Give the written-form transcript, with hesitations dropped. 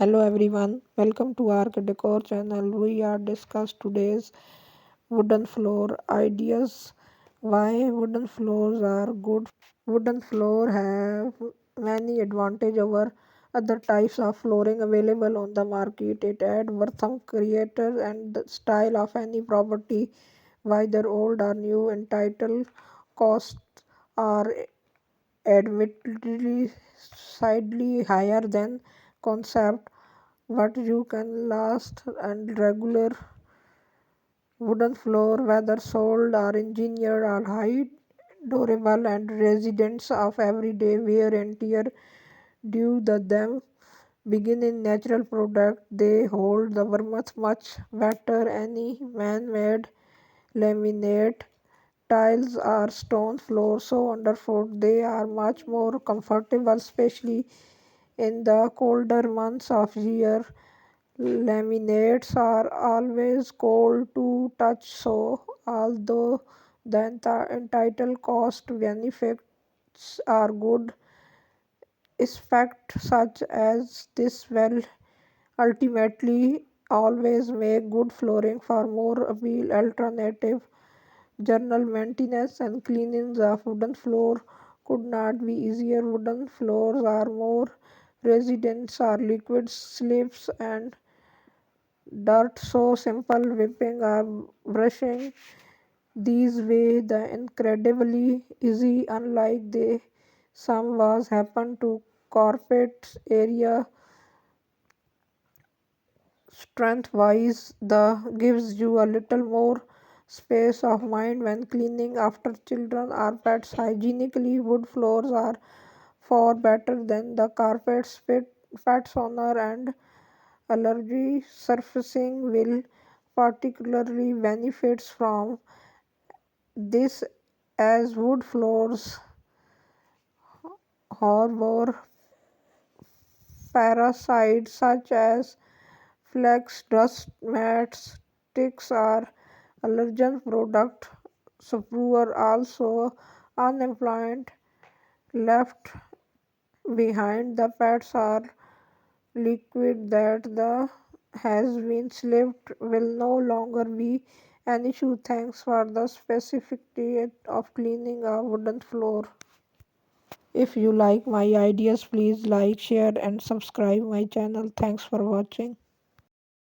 Hello everyone, welcome to our Decor channel. We are discuss today's wooden floor ideas. Why wooden floors are good. Wooden floor have many advantage over other types of flooring available on the market. It add worth creator and the style of any property, whether old or new. Entitled costs are admittedly slightly higher than concept what you can last and regular wooden floor whether sold or engineered are high durable and residents of everyday wear and tear due to them begin in natural product they hold the warmth much better any man-made laminate tiles or stone floor so underfoot they are much more comfortable especially in the colder months of year. Laminates are always cold to touch, so although the entitled cost benefits are good, aspects such as this will ultimately always make good flooring for more appeal alternative. General maintenance and cleaning of wooden floor could not be easier. Wooden floors are more resistant or liquid slips and dirt so simple whipping or brushing these way the incredibly easy unlike they some was happen to carpet area strength wise the gives you a little more space of mind when cleaning after children or pets hygienically wood floors are far better than the carpets pets owner and allergy surfacing will particularly benefits from this as wood floors harbor parasites such as flex, dust mats, ticks or allergen product. Spur also unemployed left behind the pets are liquid that the has been slipped will no longer be an issue thanks for the specificity of cleaning a wooden floor. If you like my ideas please like share and subscribe my channel. Thanks for watching.